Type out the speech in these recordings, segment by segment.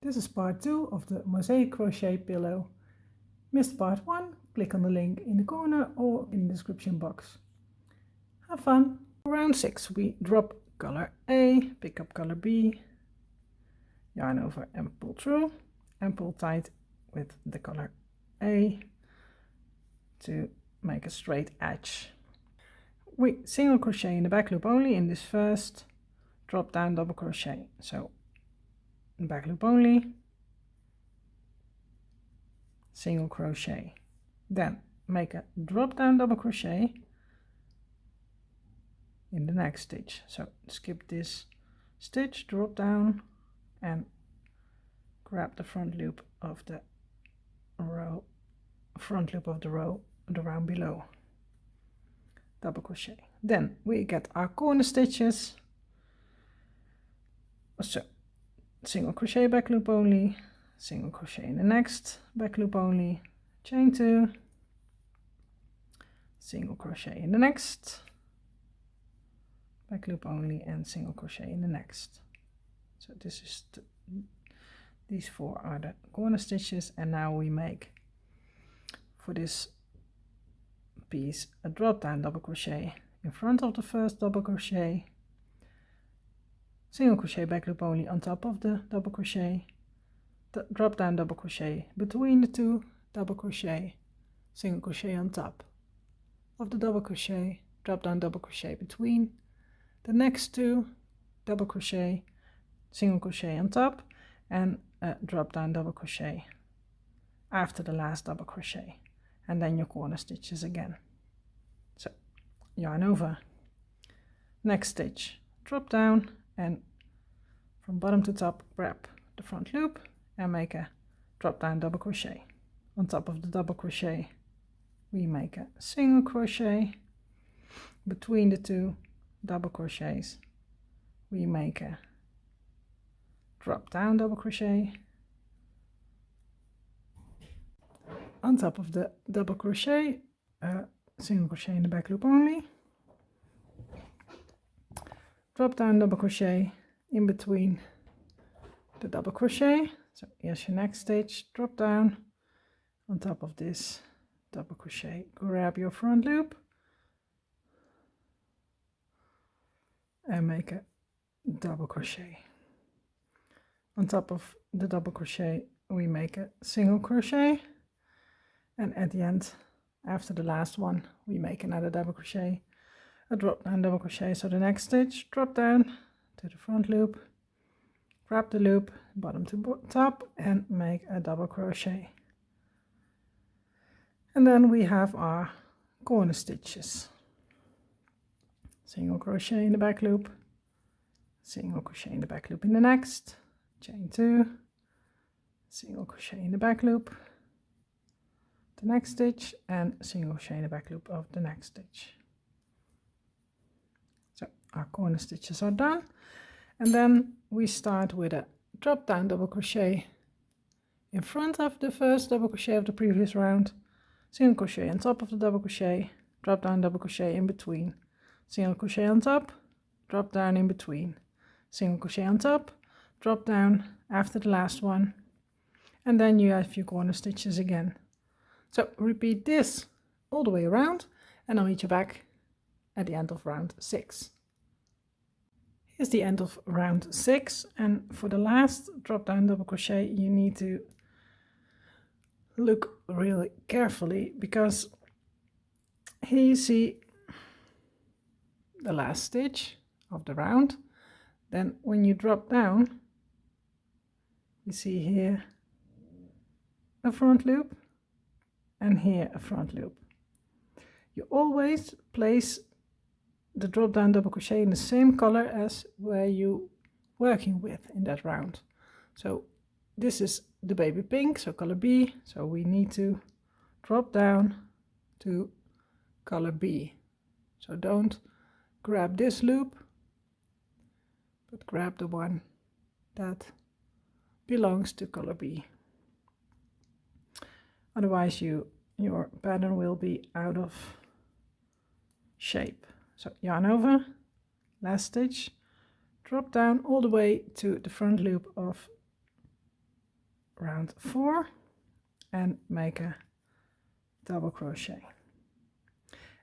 This is part 2 of the MOSAIC crochet pillow. Missed part 1? Click on the link in the corner or in the description box. Have fun! For round 6 we drop color A, pick up color B, yarn over and pull through and pull tight with the color A to make a straight edge. We single crochet in the back loop only in this first drop down double crochet. So back loop only, single crochet, then make a drop down double crochet in the next stitch. So skip this stitch, drop down and grab the front loop of the row, the round below, double crochet. Then we get our corner stitches. So single crochet back loop only, single crochet in the next back loop only, chain 2, single crochet in the next back loop only and single crochet in the next. So this is these 4 are the corner stitches, and now we make for this piece a drop down double crochet in front of the first double crochet, single crochet back loop only on top of the double crochet, the drop down double crochet between the 2 double crochet, single crochet on top of the double crochet, drop down double crochet between the next 2 double crochet, single crochet on top and a drop down double crochet after the last double crochet, and then your corner stitches again. So yarn over, next stitch, drop down and from bottom to top grab the front loop and make a drop down double crochet. On top of the double crochet we make a single crochet, between the 2 double crochets we make a drop down double crochet, on top of the double crochet a single crochet in the back loop only, drop down double crochet in between the double crochet. So here's your next stitch, drop down, on top of this double crochet grab your front loop and make a double crochet. On top of the double crochet we make a single crochet, and at the end, after the last one, we make another double crochet, a drop down double crochet. So the next stitch, drop down to the front loop, grab the loop bottom to top and make a double crochet, and then we have our corner stitches. Single crochet in the back loop, single crochet in the back loop in the next, chain 2, single crochet in the back loop, the next stitch and single crochet in the back loop of the next stitch. So our corner stitches are done, and then we start with a drop down double crochet in front of the first double crochet of the previous round, single crochet on top of the double crochet, drop down double crochet in between, single crochet on top, drop down in between, single crochet on top, drop down after the last one, and then you have your corner stitches again. So repeat this all the way around, and I'll meet you back at the end of round 6. Here's the end of round 6, and for the last drop down double crochet you need to look really carefully, because here you see the last stitch of the round. Then when you drop down you see here a front loop and here a front loop. You always place the drop down double crochet in the same color as where you working with in that round. So this is the baby pink, so color B, so we need to drop down to color B. So don't grab this loop, but grab the one that belongs to color B. Otherwise your pattern will be out of shape. So yarn over, last stitch, drop down all the way to the front loop of round 4 and make a double crochet.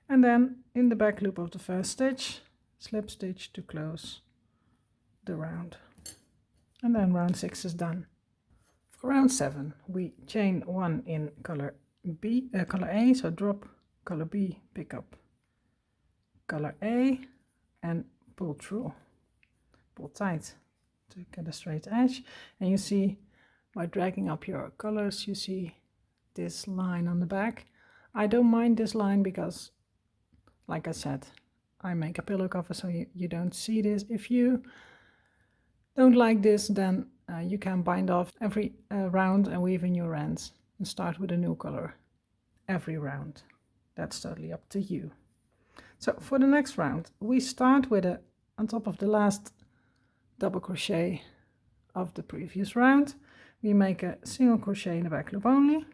And then in the back loop of the first stitch, slip stitch to close the round. And then round 6 is done. For round 7, we chain 1 in color color A, so drop color B, pick up color A and pull through, pull tight to get a straight edge. And you see, by dragging up your colors, you see this line on the back. I don't mind this line because, like I said, I make a pillow cover, so you don't see this. If you don't like this, then you can bind off every round and weave in your ends and start with a new color every round. That's totally up to you. So for the next round, we start with on top of the last double crochet of the previous round, we make a single crochet in the back loop only,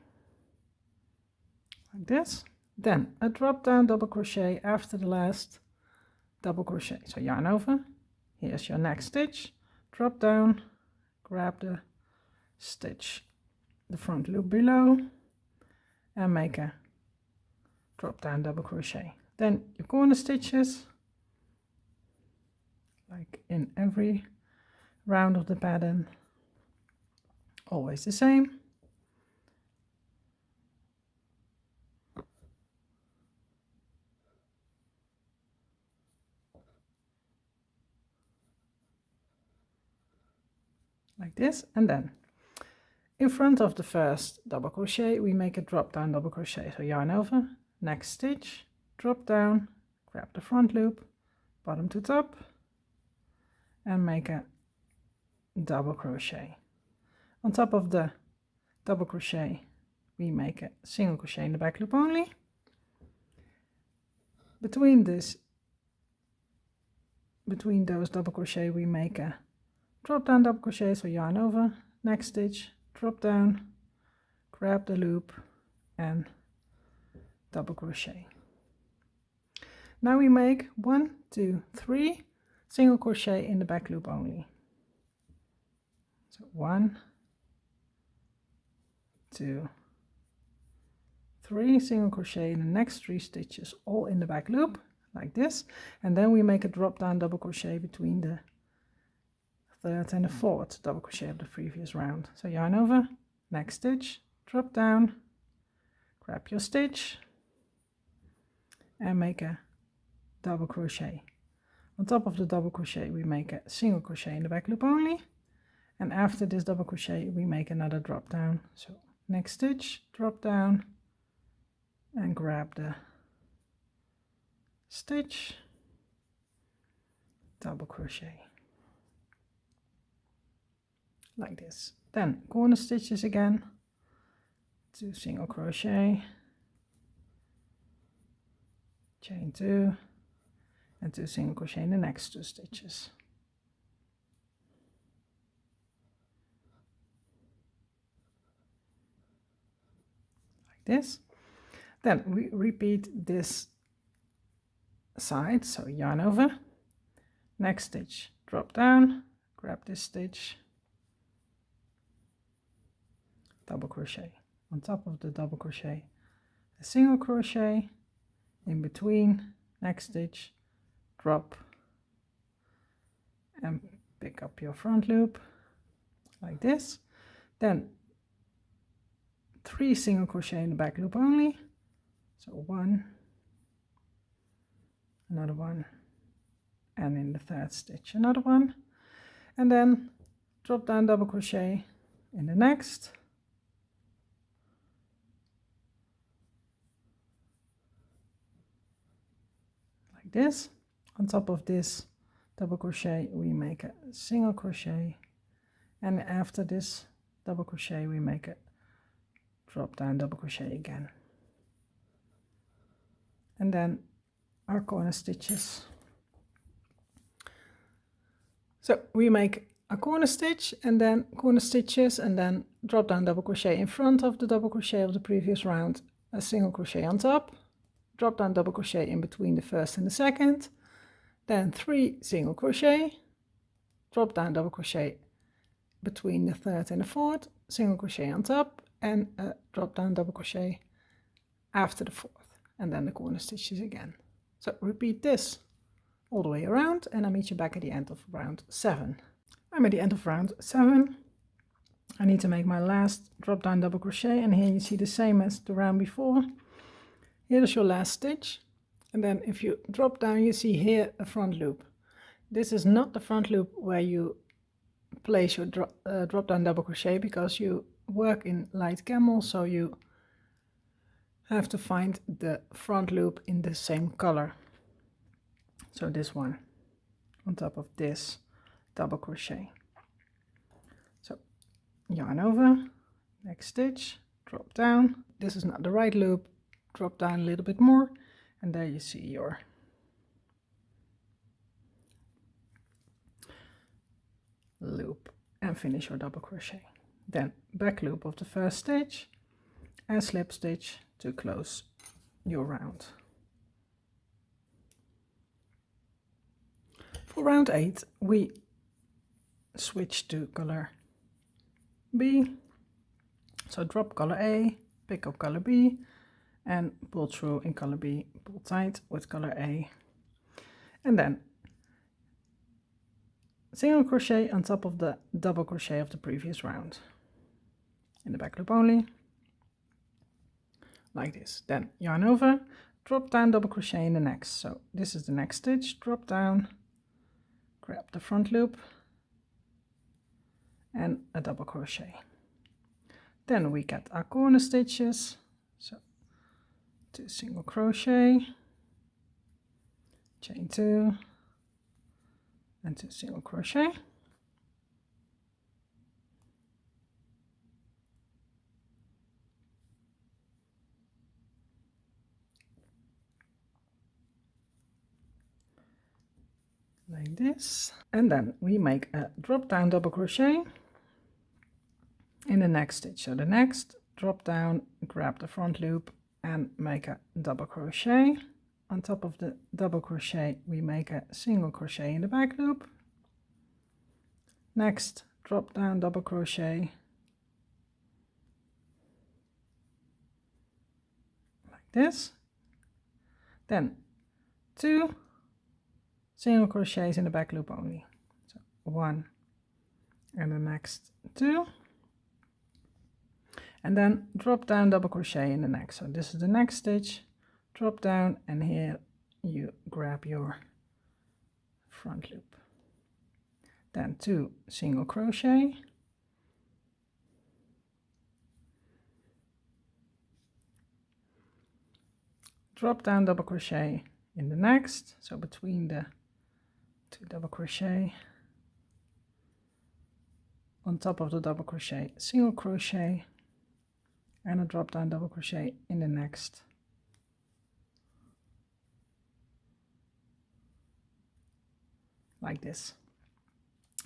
like this. Then a drop down double crochet after the last double crochet. So yarn over, here's your next stitch, drop down, grab the stitch, the front loop below, and make a drop down double crochet. Then your corner stitches, like in every round of the pattern, always the same. Like this, and then in front of the first double crochet we make a drop down double crochet. So yarn over, next stitch, drop down, grab the front loop, bottom to top, and make a double crochet. On top of the double crochet we make a single crochet in the back loop only. Between those double crochet we make a drop down double crochet, so yarn over, next stitch, drop down, grab the loop and double crochet. Now we make 1, 2, 3 single crochet in the back loop only. So 1, 2, 3 single crochet in the next 3 stitches, all in the back loop, like this. And then we make a drop down double crochet between the third and the fourth double crochet of the previous round. So yarn over, next stitch, drop down, grab your stitch and make a double crochet. On top of the double crochet we make a single crochet in the back loop only, and after this double crochet we make another drop down. So next stitch, drop down and grab the stitch, double crochet, like this. Then corner stitches again, 2 single crochet, chain 2 and 2 single crochet in the next 2 stitches, like this. Then we repeat this side, so yarn over, next stitch, drop down, grab this stitch, double crochet. On top of the double crochet a single crochet, in between, next stitch, drop and pick up your front loop, like this. Then 3 single crochet in the back loop only, so 1, another 1, and in the third stitch another 1, and then drop down double crochet in the next, like this. On top of this double crochet we make a single crochet, and after this double crochet we make a drop down double crochet again, and then our corner stitches. So we make a corner stitch and then corner stitches, and then drop down double crochet in front of the double crochet of the previous round, a single crochet on top, drop down double crochet in between the first and the second, then 3 single crochet, drop down double crochet between the third and the fourth, single crochet on top and a drop down double crochet after the fourth, and then the corner stitches again. So repeat this all the way around, and I meet you back at the end of round 7. I'm at the end of round 7. I need to make my last drop down double crochet, and here you see the same as the round before. Here's your last stitch, and then if you drop down, you see here a front loop. This is not the front loop where you place your drop down double crochet, because you work in light camel, so you have to find the front loop in the same color. So this one on top of this double crochet. So yarn over, next stitch, drop down. This is not the right loop, drop down a little bit more, and there you see your loop, and finish your double crochet. Then back loop of the first stitch and slip stitch to close your round. For round 8 we switch to color B, so drop color A, pick up color B, and pull through in color B, pull tight with color A, and then single crochet on top of the double crochet of the previous round in the back loop only, like this. Then yarn over, drop down double crochet in the next, so this is the next stitch, drop down, grab the front loop and a double crochet. Then we get our corner stitches, so 2 single crochet, chain 2 and 2 single crochet, like this, and then we make a drop down double crochet in the next stitch. So the next, drop down, grab the front loop and make a double crochet. On top of the double crochet we make a single crochet in the back loop. Next, drop down double crochet, like this. Then 2 single crochets in the back loop only, so 1 and the next 2, and then drop down double crochet in the next. So this is the next stitch, drop down, and here you grab your front loop. Then 2 single crochet, drop down double crochet in the next, so between the 2 double crochet, on top of the double crochet, single crochet, and a drop down double crochet in the next. Like this.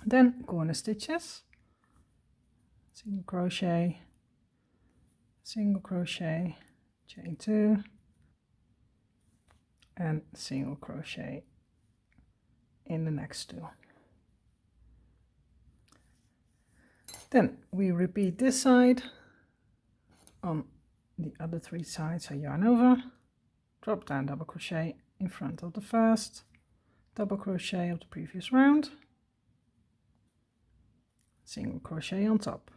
Then corner stitches, single crochet, chain 2, and single crochet in the next 2. Then we repeat this side on the other 3 sides. So yarn over, drop down double crochet in front of the first double crochet of the previous round, single crochet on top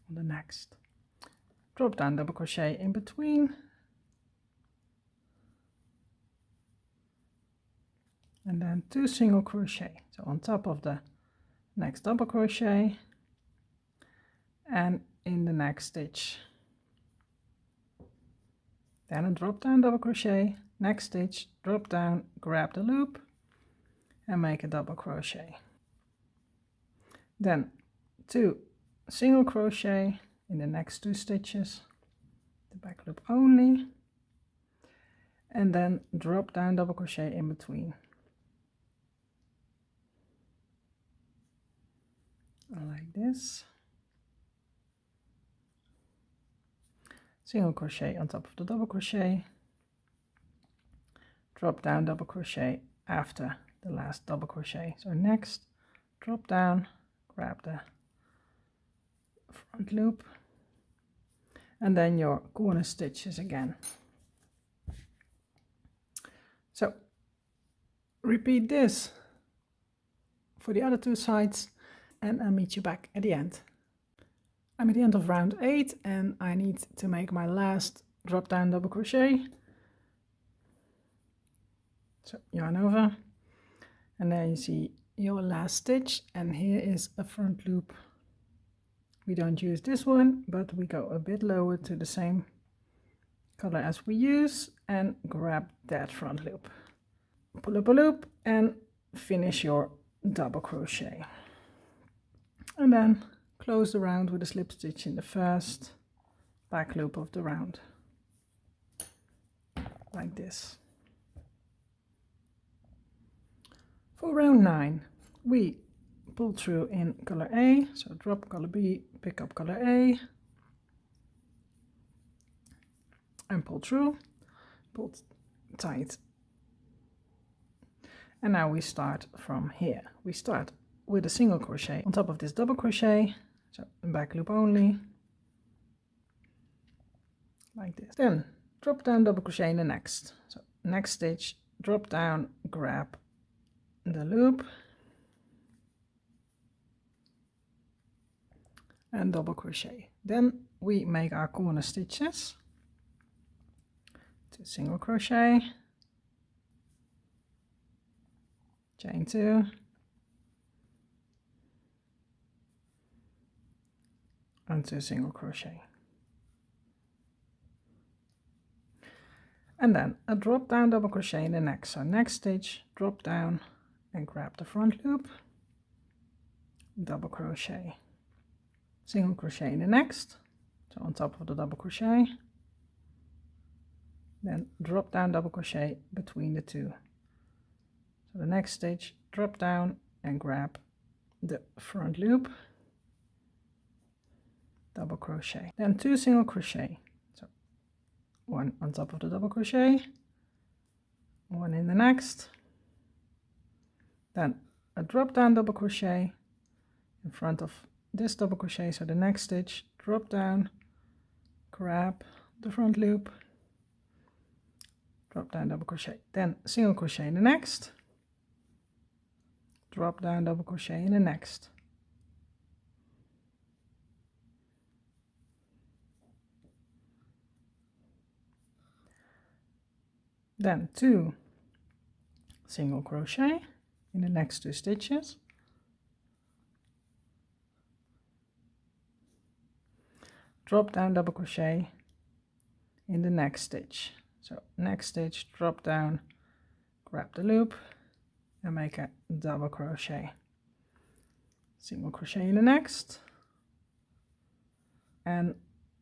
on the next, drop down double crochet in between, and then 2 single crochet, so on top of the next double crochet and in the next stitch, then a drop down double crochet, next stitch, drop down, grab the loop and make a double crochet, then 2 single crochet in the next 2 stitches, the back loop only, and then drop down double crochet in between, like this, single crochet on top of the double crochet, drop down double crochet after the last double crochet. So next, drop down, grab the front loop, and then your corner stitches again. So repeat this for the other two sides, and I'll meet you back at the end. I'm at the end of round 8 and I need to make my last drop down double crochet. So yarn over, and there you see your last stitch, and here is a front loop. We don't use this one, but we go a bit lower to the same color as we use and grab that front loop. Pull up a loop and finish your double crochet. And then close the round with a slip stitch in the first back loop of the round. Like this. For round 9, we pull through in color A, so drop color B, pick up color A, and pull through, pull tight. And now we start from here. We start with a single crochet on top of this double crochet, so back loop only, like this. Then drop down double crochet in the next. So next stitch, drop down, grab the loop, and double crochet. Then we make our corner stitches, 2 single crochet, chain 2, and 2 single crochet, and then a drop down double crochet in the next. So next stitch, drop down and grab the front loop, double crochet, single crochet in the next, so on top of the double crochet, then drop down double crochet between the two. So the next stitch, drop down and grab the front loop, double crochet, then 2 single crochet, so 1 on top of the double crochet, 1 in the next, then a drop down double crochet in front of this double crochet, so the next stitch, drop down, grab the front loop, drop down double crochet, then single crochet in the next, drop down double crochet in the next, then 2 single crochet in the next 2 stitches, drop down double crochet in the next stitch. So next stitch, drop down, grab the loop and make a double crochet, single crochet in the next, and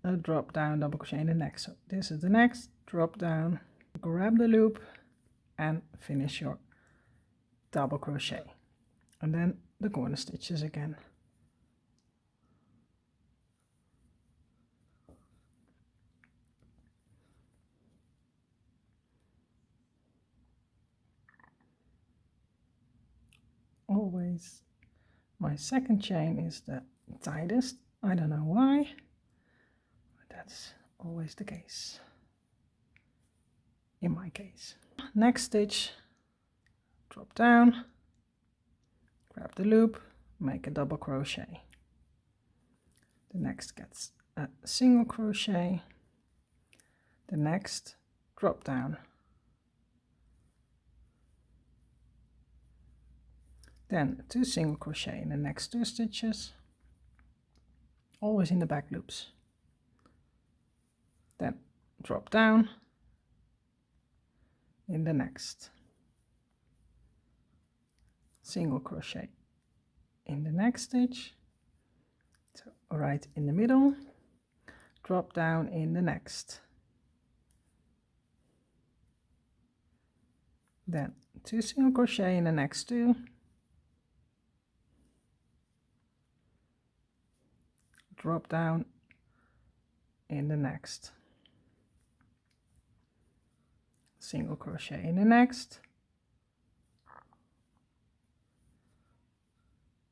a drop down double crochet in the next. So this is the next, drop down, grab the loop and finish your double crochet, and then the corner stitches again. Always my second chain is the tightest. I don't know why, but that's always the case in my case. Next stitch, drop down, grab the loop, make a double crochet. The next gets a single crochet, the next drop down, then 2 single crochet in the next 2 stitches, always in the back loops, then drop down in the next, single crochet in the next stitch, so right in the middle, drop down in the next, then 2 single crochet in the next 2, drop down in the next, single crochet in the next,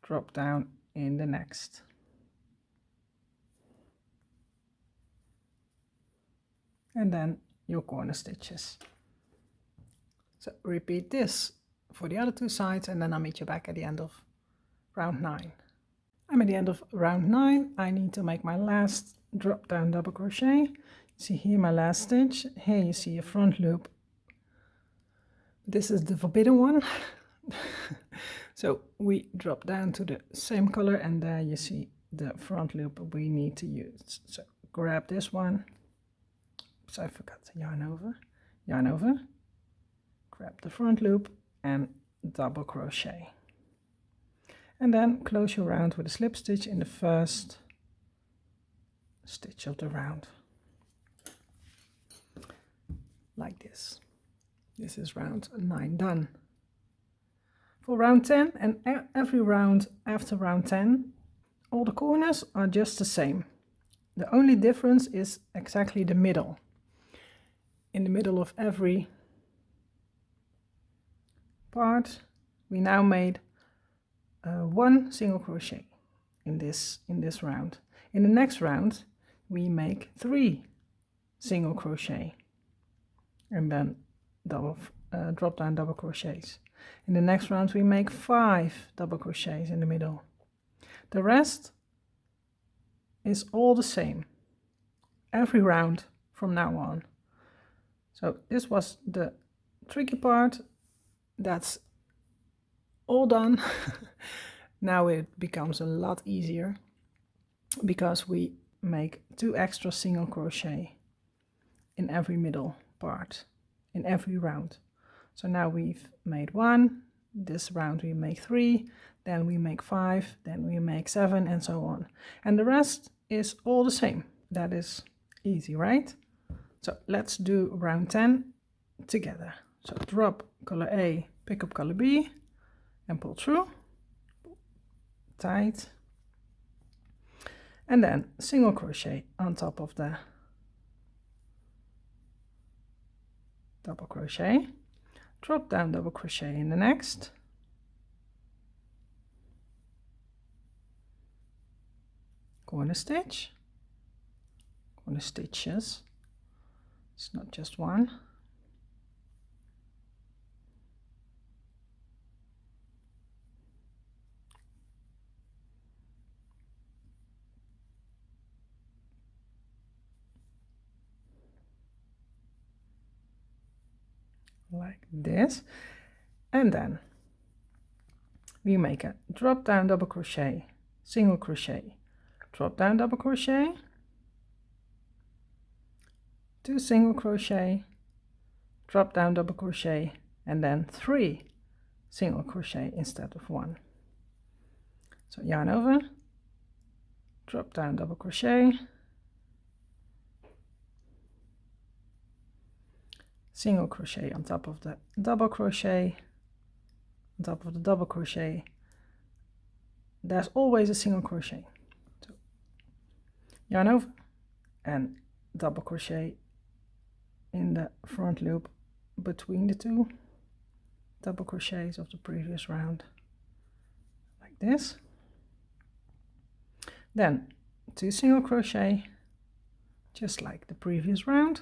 drop down in the next, and then your corner stitches. So repeat this for the other two sides, and then I'll meet you back at the end of round 9. I'm at the end of round 9. I need to make my last drop down double crochet. See here my last stitch. Here you see a front loop. This is the forbidden one. So we drop down to the same color, and there you see the front loop we need to use. So grab this one. Oops, I forgot to yarn over, grab the front loop and double crochet. And then close your round with a slip stitch in the first stitch of the round. Like this. This is round 9 done. For round 10 and every round after round 10, all the corners are just the same. The only difference is exactly the middle. In the middle of every part, we now made 1 single crochet in this round. In the next round, we make 3 single crochet and then drop down double crochets. In the next round, we make 5 double crochets in the middle. The rest is all the same every round from now on. So this was the tricky part. That's all done. Now it becomes a lot easier because we make 2 extra single crochet in every middle part in every round. So now we've made 1, this round we make 3, then we make 5, then we make 7, and so on. And the rest is all the same. That is easy, right? So let's do round 10 together. So drop color A, pick up color B, and pull through, tight, and then single crochet on top of the double crochet, drop down double crochet in the next, corner stitch, corner stitches, it's not just one, like this, and then we make a drop down double crochet, single crochet, drop down double crochet, 2 single crochet, drop down double crochet, and then 3 single crochet instead of 1. So yarn over, drop down double crochet, single crochet on top of the double crochet, on top of the double crochet. There's always a single crochet. So yarn over and double crochet in the front loop between the 2 double crochets of the previous round, like this. Then 2 single crochet, just like the previous round.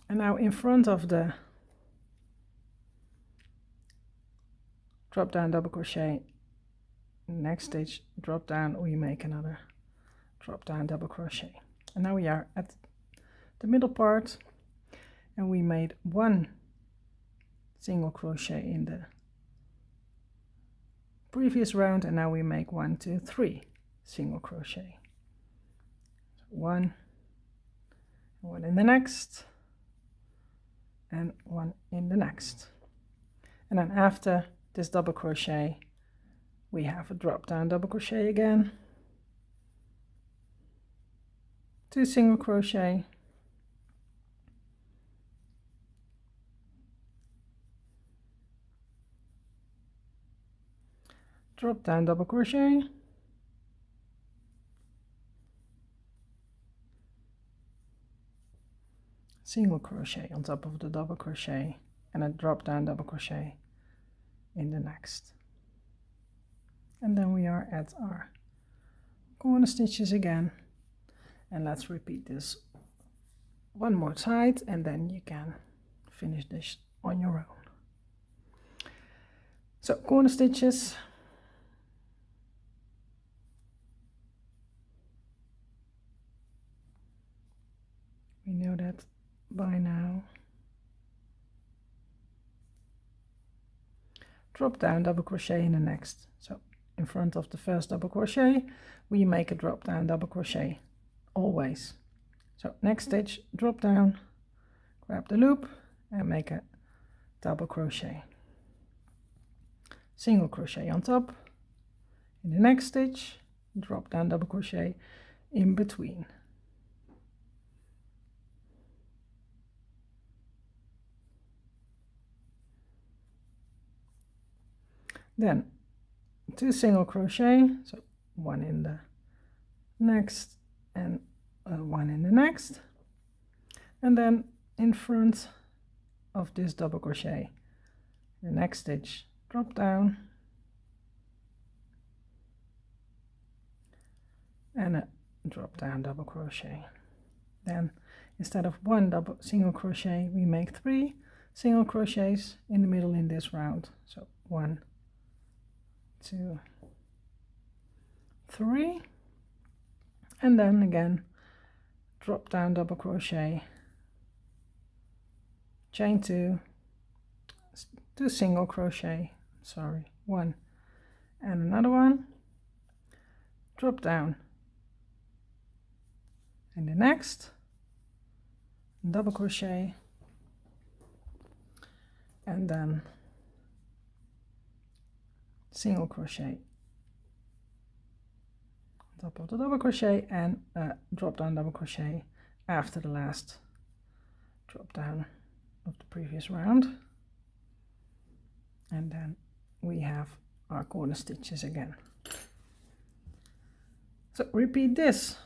And now in front of the drop down double crochet, next stitch drop down, we make another drop down double crochet. And now we are at the middle part, and we made 1 single crochet in the previous round, and now we make 1, 2, 3 single crochet. 1, 1 in the next, and 1 in the next. And then after this double crochet, we have a drop down double crochet again, 2 single crochet, drop down double crochet, single crochet on top of the double crochet, and a drop down double crochet in the next. And then we are at our corner stitches again, And let's repeat this one more side, and then you can finish this on your own. So corner stitches. We know that by now. Drop down double crochet in the next. So in front of the first double crochet, we make a drop down double crochet always. So next stitch, drop down, grab the loop and make a double crochet. Single crochet on top. In the next stitch, drop down double crochet in between. Then 2 single crochet, so 1 in the next and 1 in the next, and then in front of this double crochet, the next stitch, drop down and a drop down double crochet. Then instead of 1 single crochet, we make 3 single crochets in the middle in this round. So 1, 2, 3, and then again drop down double crochet, chain 2, 2 single crochet, sorry, 1 and another one, drop down in the next, double crochet, and then single crochet on top of the double crochet and drop down double crochet after the last drop down of the previous round, and then we have our corner stitches again. So repeat this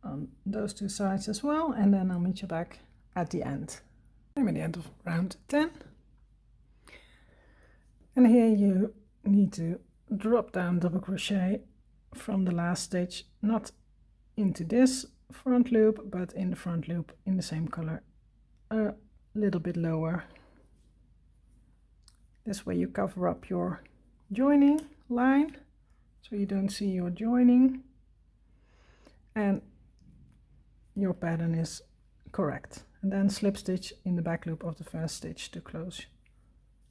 on those 2 sides as well, and then I'll meet you back at the end. I'm at the end of round 10, and here you need to drop down double crochet from the last stitch, not into this front loop but in the front loop in the same color, a little bit lower. This way you cover up your joining line so you don't see your joining and your pattern is correct, and then slip stitch in the back loop of the first stitch to close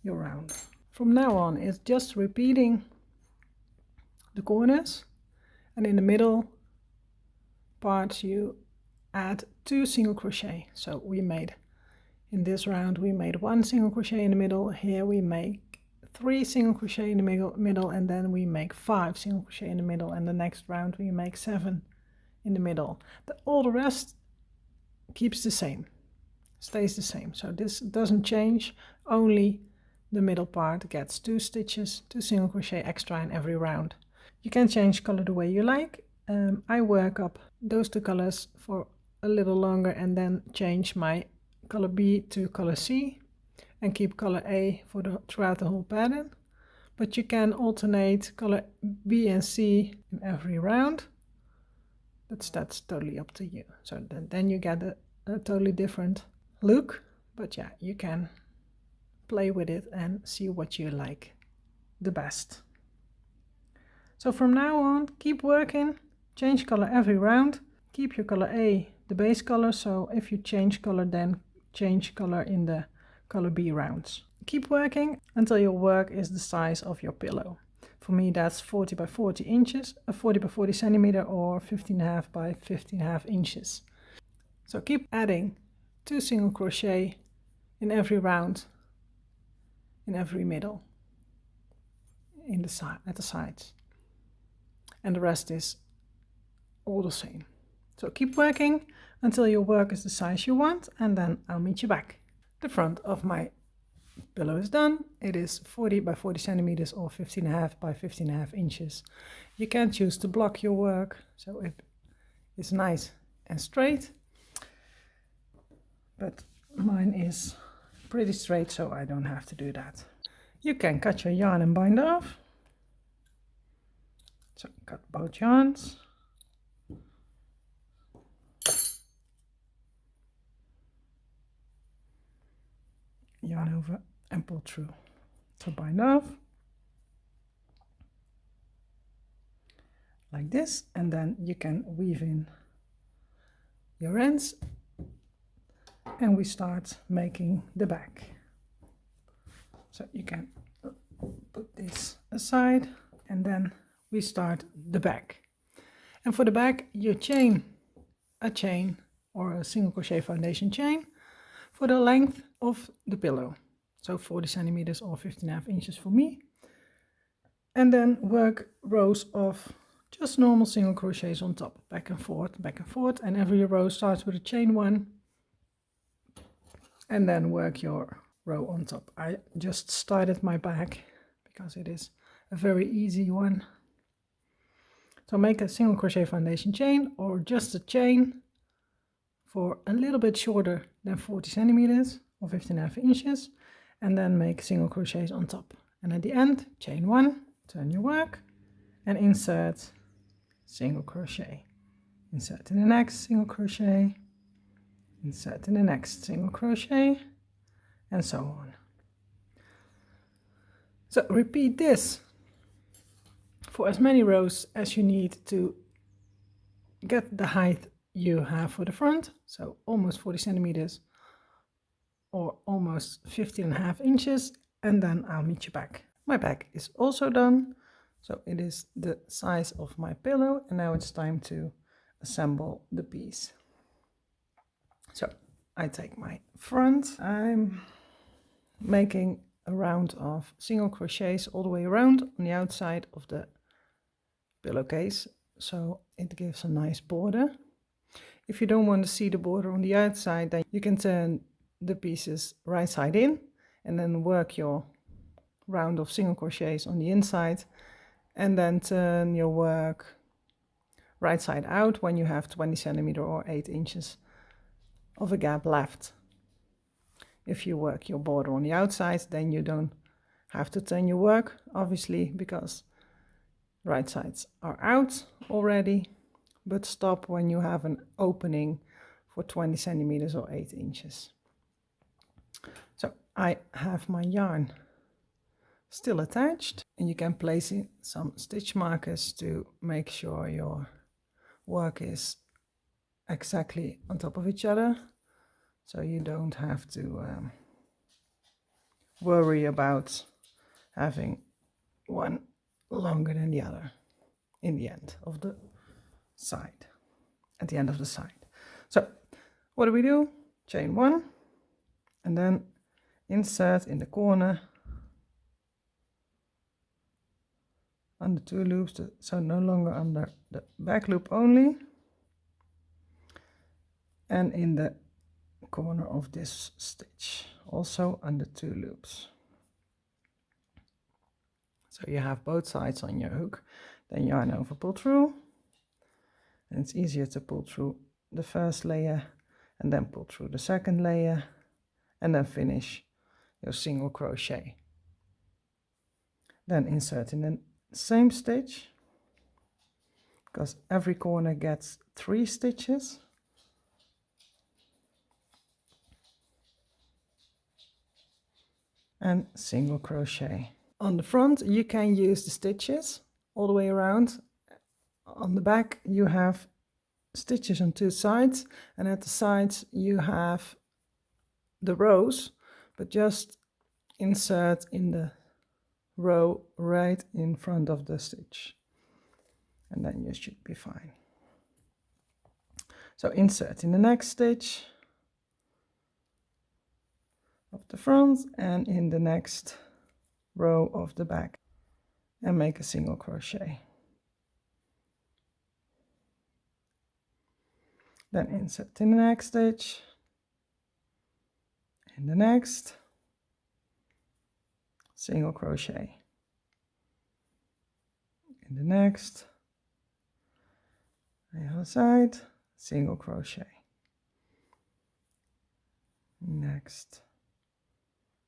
your round. From now on it's just repeating the corners, and in the middle part you add 2 single crochet. So we made, in this round we made 1 single crochet in the middle, here we make 3 single crochet in the middle, and then we make 5 single crochet in the middle, and the next round we make 7 in the middle. All the rest keeps the same, stays the same, so this doesn't change, only the middle part gets 2 stitches, 2 single crochet extra in every round. You can change color the way you like. I work up those 2 colors for a little longer and then change my color B to color C and keep color A for throughout the whole pattern, but you can alternate color B and C in every round. That's totally up to you. So then you get a totally different look, but yeah, you can play with it and see what you like the best. So from now on, keep working, change color every round, keep your color A the base color, so if you change color then change color in the color B rounds. Keep working until your work is the size of your pillow. For me that's 40 by 40 inches, 40 by 40 centimeter, or 15.5 by 15.5 inches. So keep adding 2 single crochet in every round, in every middle, in the side, at the sides, and the rest is all the same. So keep working until your work is the size you want, and then I'll meet you back. The front of my pillow is done. It is 40 by 40 centimeters or 15.5 by 15.5 inches. You can choose to block your work so it's nice and straight, but mine is pretty straight, so I don't have to do that. You can cut your yarn and bind off. So cut both yarns. over and pull through. So bind off like this, and then you can weave in your ends, and we start making the back. So you can put this aside, and then we start the back. And for the back, you chain a chain or a single crochet foundation chain for the length of the pillow. So 40 centimeters or 15.5 inches for me. And then work rows of just normal single crochets on top, back and forth, and every row starts with a chain 1, and then work your row on top. I just started my back because it is a very easy one. So make a single crochet foundation chain or just a chain for a little bit shorter than 40 centimeters or 15.5 inches, and then make single crochets on top. And at the end, chain 1, turn your work, and insert single crochet. Insert in the next single crochet, insert in the next single crochet, and so on. So repeat this for as many rows as you need to get the height you have for the front. So almost 40 centimeters or almost 15.5 inches, and then I'll meet you back. My back is also done. So it is the size of my pillow, and now it's time to assemble the piece. So I take my front. I'm making a round of single crochets all the way around on the outside of the pillowcase, so it gives a nice border. If you don't want to see the border on the outside, then you can turn the pieces right side in and then work your round of single crochets on the inside, and then turn your work right side out when you have 20 centimeter or 8 inches of a gap left. If you work your border on the outside, then you don't have to turn your work, obviously, because right sides are out already, but stop when you have an opening for 20 centimeters or 8 inches. So I have my yarn still attached, and you can place in some stitch markers to make sure your work is exactly on top of each other, so you don't have to worry about having one longer than the other in the end of the side, at the end of the side. So what do? Chain 1, and then insert in the corner under 2 loops, so no longer under the back loop only, and in the corner of this stitch also under 2 loops. So you have both sides on your hook, then yarn over, pull through, and it's easier to pull through the first layer and then pull through the second layer, and then finish your single crochet. Then insert in the same stitch, because every corner gets 3 stitches, and single crochet. On the front you can use the stitches all the way around. On the back you have stitches on 2 sides, and at the sides you have the rows, but just insert in the row right in front of the stitch, and then you should be fine. So insert in the next stitch of the front and in the next row of the back, and make a single crochet. Then insert in the next stitch, in the next, single crochet, in the next, the other side, single crochet, next,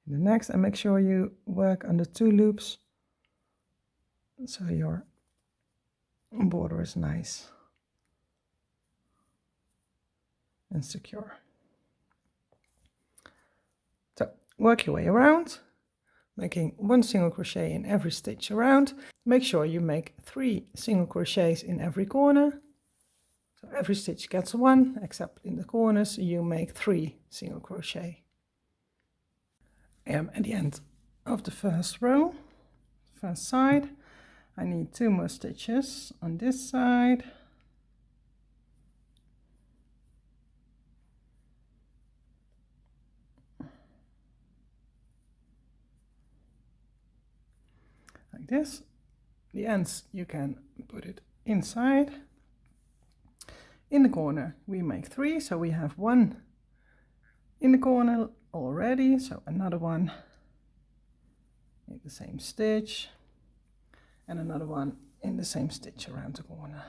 in the next, and make sure you work under 2 loops so your border is nice and secure. So work your way around, making 1 single crochet in every stitch around. Make sure you make 3 single crochets in every corner. So every stitch gets 1, except in the corners you make 3 single crochet. I am at the end of the first row, first side. I need 2 more stitches on this side. Like this. The ends you can put it inside. In the corner we make 3, so we have 1 in the corner already, so another one, make the same stitch, and another one in the same stitch around the corner.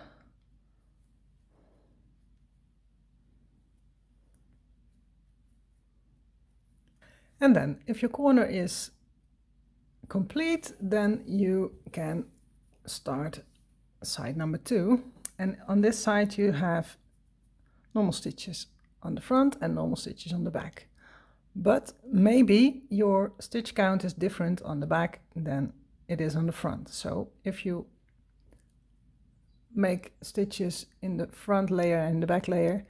And then if your corner is complete, then you can start side number 2, and on this side you have normal stitches on the front and normal stitches on the back, but maybe your stitch count is different on the back than it is on the front. So if you make stitches in the front layer and the back layer,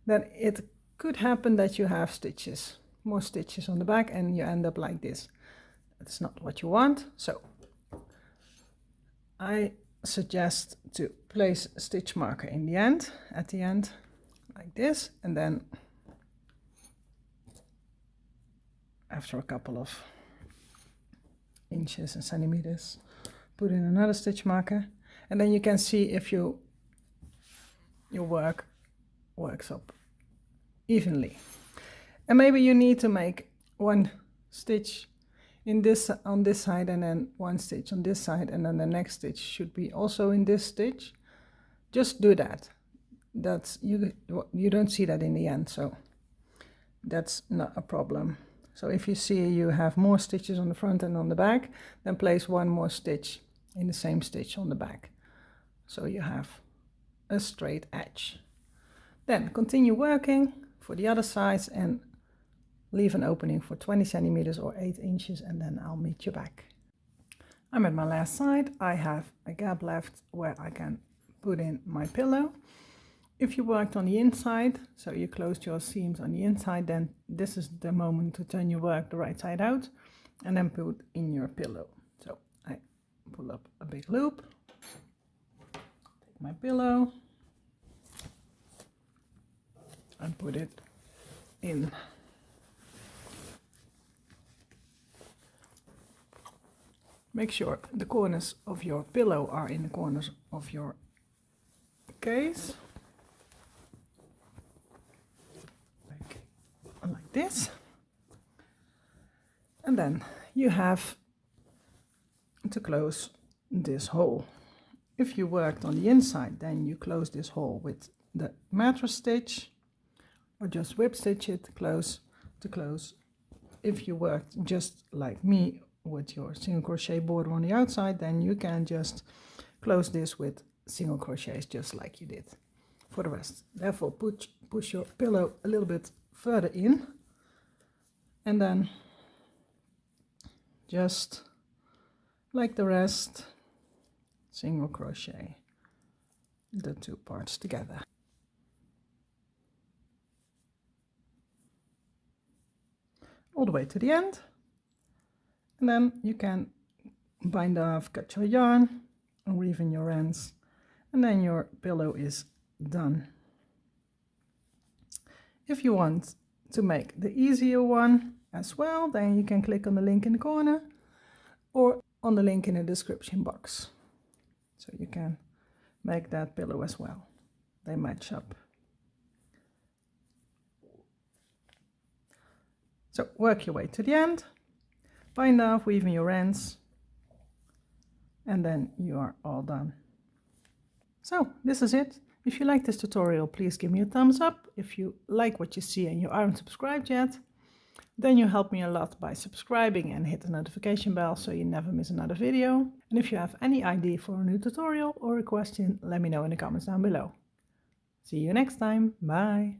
then it could happen that you have more stitches on the back, and you end up like this. That's not what you want. So I suggest to place a stitch marker in the end, at the end, like this, and then after a couple of inches and centimeters, put in another stitch marker, and then you can see if your work works up evenly. And maybe you need to make 1 stitch in this on this side, and then 1 stitch on this side, and then the next stitch should be also in this stitch. Just do that. That's you don't see that in the end, so that's not a problem. So if you see you have more stitches on the front and on the back, then place 1 more stitch in the same stitch on the back, so you have a straight edge. Then continue working for the other sides and leave an opening for 20 centimeters or 8 inches, and then I'll meet you back. I'm at my last side. I have a gap left where I can put in my pillow. If you worked on the inside, so you closed your seams on the inside, then this is the moment to turn your work the right side out and then put in your pillow. So I pull up a big loop, take my pillow and put it in. Make sure the corners of your pillow are in the corners of your case. Like this. And then you have to close this hole. If you worked on the inside, then you close this hole with the mattress stitch, or just whip stitch it close to close. If you worked just like me with your single crochet border on the outside, then you can just close this with single crochets just like you did for the rest. Therefore push your pillow a little bit further in, and then just like the rest, single crochet the 2 parts together. All the way to the end, and then you can bind off, cut your yarn, and weave in your ends, and then your pillow is done. If you want to make the easier one as well, then you can click on the link in the corner or on the link in the description box. So you can make that pillow as well. They match up. So work your way to the end, bind off, weave in your ends, and then you are all done. So this is it. If you like this tutorial, please give me a thumbs up. If you like what you see and you aren't subscribed yet, then you help me a lot by subscribing and hit the notification bell so you never miss another video. And if you have any idea for a new tutorial or a question, let me know in the comments down below. See you next time. Bye.